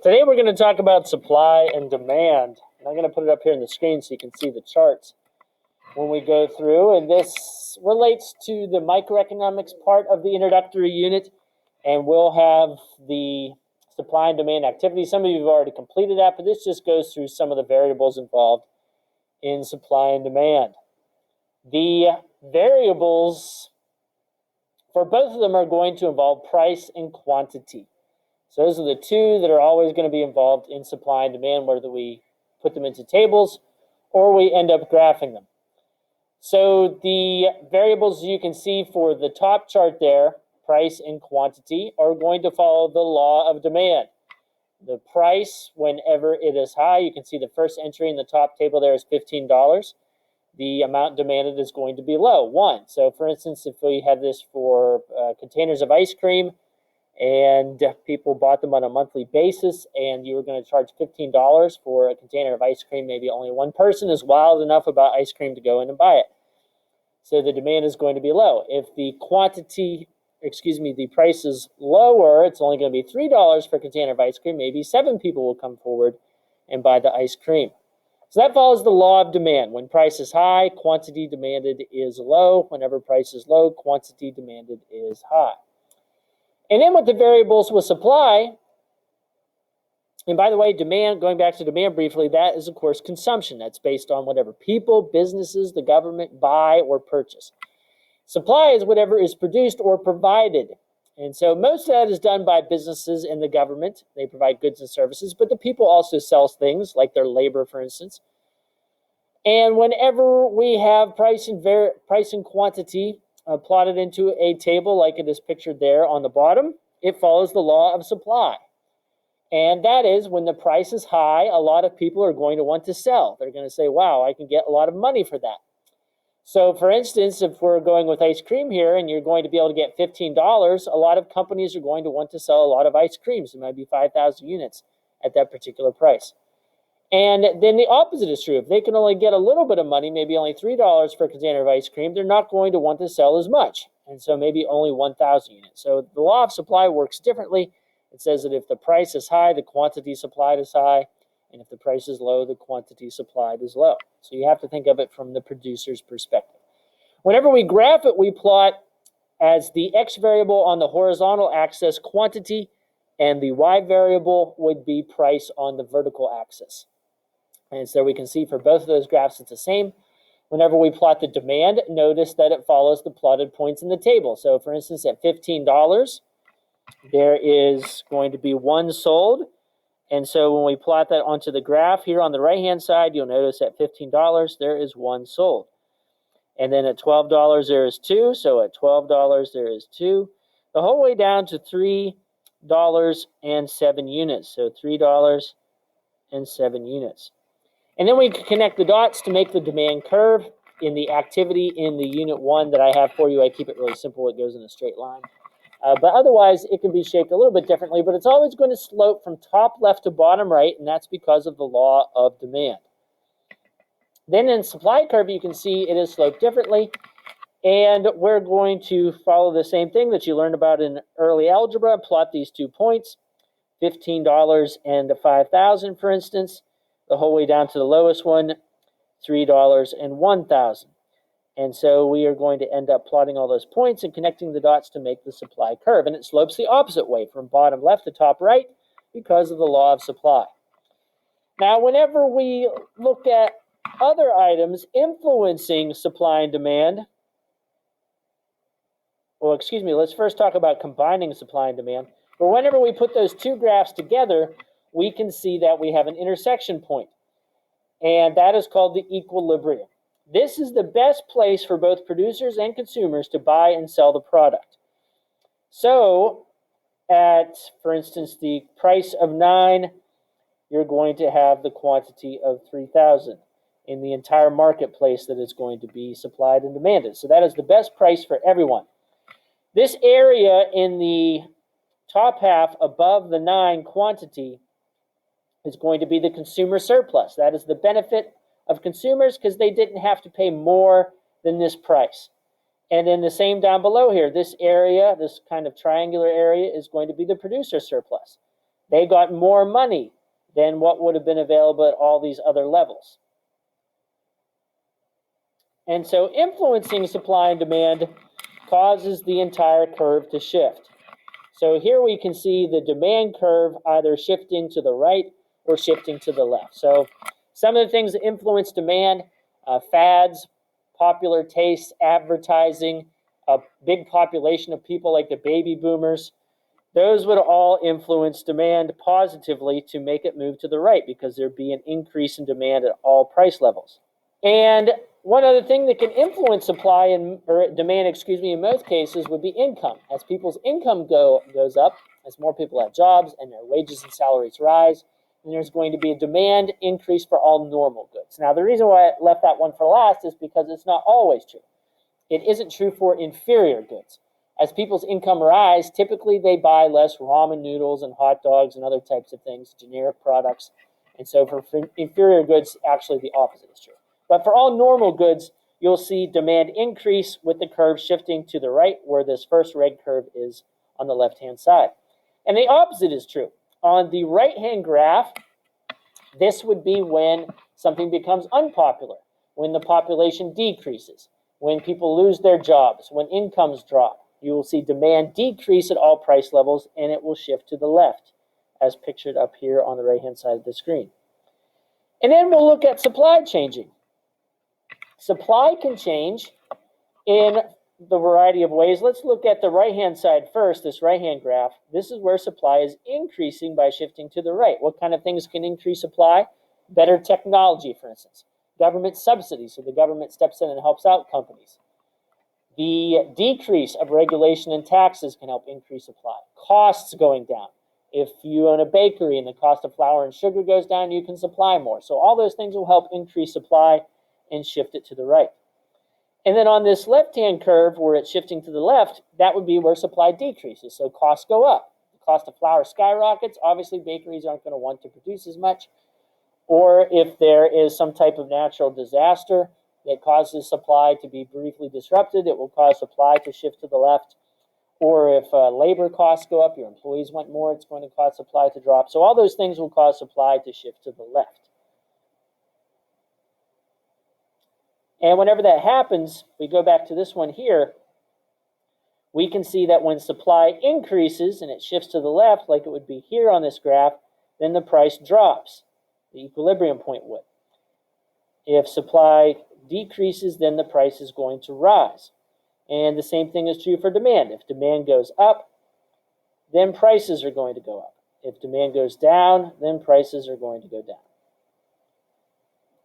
Today we're going to talk about supply and demand. And I'm going to put it up here on the screen so you can see the charts when we go through. And this relates to the microeconomics part of the introductory unit. And we'll have the supply and demand activity. Some of you have already completed that, but this just goes through some of the variables involved in supply and demand. The variables for both of them are going to involve price and quantity. So those are the two that are always going to be involved in supply and demand, whether we put them into tables or we end up graphing them. So the variables you can see for the top chart there, price and quantity, are going to follow the law of demand. The price, whenever it is high, you can see the first entry in the top table there is $15. The amount demanded is going to be low, 1. So for instance, if we had this for containers of ice cream, and people bought them on a monthly basis, and you were going to charge $15 for a container of ice cream, maybe only one person is wild enough about ice cream to go in and buy it. So the demand is going to be low. If the price is lower, it's only going to be $3 for a container of ice cream, maybe 7 people will come forward and buy the ice cream. So that follows the law of demand. When price is high, quantity demanded is low. Whenever price is low, quantity demanded is high. And then with the variables with supply, and by the way, demand, going back to demand briefly, that is, of course, consumption. That's based on whatever people, businesses, the government buy or purchase. Supply is whatever is produced or provided. And so most of that is done by businesses and the government. They provide goods and services, but the people also sell things, like their labor, for instance. And whenever we have price and quantity plotted into a table like it is pictured there on the bottom, it follows the law of supply. And that is, when the price is high, a lot of people are going to want to sell. They're going to say, wow, I can get a lot of money for that. So for instance, if we're going with ice cream here and you're going to be able to get $15, a lot of companies are going to want to sell a lot of ice creams. It might be 5,000 units at that particular price. And then the opposite is true. If they can only get a little bit of money, maybe only $3 for a container of ice cream, they're not going to want to sell as much. And so maybe only 1,000 units. So the law of supply works differently. It says that if the price is high, the quantity supplied is high. And if the price is low, the quantity supplied is low. So you have to think of it from the producer's perspective. Whenever we graph it, we plot as the X variable on the horizontal axis quantity, and the Y variable would be price on the vertical axis. And so we can see for both of those graphs it's the same. Whenever we plot the demand, notice that it follows the plotted points in the table. So for instance, at $15, there is going to be 1 sold. And so when we plot that onto the graph here on the right-hand side, you'll notice at $15, there is 1 sold. And then at $12, there is 2. So at $12, there is 2. The whole way down to $3.07 units. So $3.07 units. And then we can connect the dots to make the demand curve in the activity in the unit 1 that I have for you. I keep it really simple. It goes in a straight line. But otherwise, it can be shaped a little bit differently, but it's always going to slope from top left to bottom right, and that's because of the law of demand. Then in supply curve, you can see it is sloped differently, and we're going to follow the same thing that you learned about in early algebra, plot these 2 points, $15 and 5,000, for instance, the whole way down to the lowest one, $3 and 1,000. And so we are going to end up plotting all those points and connecting the dots to make the supply curve. And it slopes the opposite way, from bottom left to top right, because of the law of supply. Now, whenever we look at other items influencing supply and demand, let's first talk about combining supply and demand. But whenever we put those 2 graphs together, we can see that we have an intersection point. And that is called the equilibrium. This is the best place for both producers and consumers to buy and sell the product. So at, for instance, the price of 9, you're going to have the quantity of 3,000 in the entire marketplace that is going to be supplied and demanded. So that is the best price for everyone. This area in the top half above the 9 quantity is going to be the consumer surplus. That is the benefit of consumers because they didn't have to pay more than this price. And then the same down below here, this area, this kind of triangular area, is going to be the producer surplus. They got more money than what would have been available at all these other levels. And so influencing supply and demand causes the entire curve to shift. So here we can see the demand curve either shifting to the right or shifting to the left. So some of the things that influence demand, fads, popular tastes, advertising, a big population of people like the baby boomers, those would all influence demand positively to make it move to the right because there'd be an increase in demand at all price levels. And one other thing that can influence supply or demand, in most cases would be income. As people's income goes up, as more people have jobs and their wages and salaries rise, then there's going to be a demand increase for all normal goods. Now, the reason why I left that one for last is because it's not always true. It isn't true for inferior goods. As people's income rise, typically they buy less ramen noodles and hot dogs and other types of things, generic products. And so for inferior goods, actually the opposite is true. But for all normal goods, you'll see demand increase with the curve shifting to the right, where this first red curve is on the left-hand side. And the opposite is true. On the right-hand graph, this would be when something becomes unpopular, when the population decreases, when people lose their jobs, when incomes drop. You will see demand decrease at all price levels, and it will shift to the left, as pictured up here on the right-hand side of the screen. And then we'll look at supply changing. Supply can change in the variety of ways. Let's look at the right-hand side first, this right-hand graph. This is where supply is increasing by shifting to the right. What kind of things can increase supply? Better technology, for instance. Government subsidies, so the government steps in and helps out companies. The decrease of regulation and taxes can help increase supply. Costs going down. If you own a bakery and the cost of flour and sugar goes down, you can supply more. So all those things will help increase supply and shift it to the right. And then on this left-hand curve where it's shifting to the left, that would be where supply decreases. So costs go up. The cost of flour skyrockets. Obviously, bakeries aren't going to want to produce as much. Or if there is some type of natural disaster that causes supply to be briefly disrupted, it will cause supply to shift to the left. Or if labor costs go up, your employees want more, it's going to cause supply to drop. So all those things will cause supply to shift to the left. And whenever that happens, we go back to this one here, we can see that when supply increases and it shifts to the left, like it would be here on this graph, then the price drops. The equilibrium point would. If supply decreases, then the price is going to rise. And the same thing is true for demand. If demand goes up, then prices are going to go up. If demand goes down, then prices are going to go down.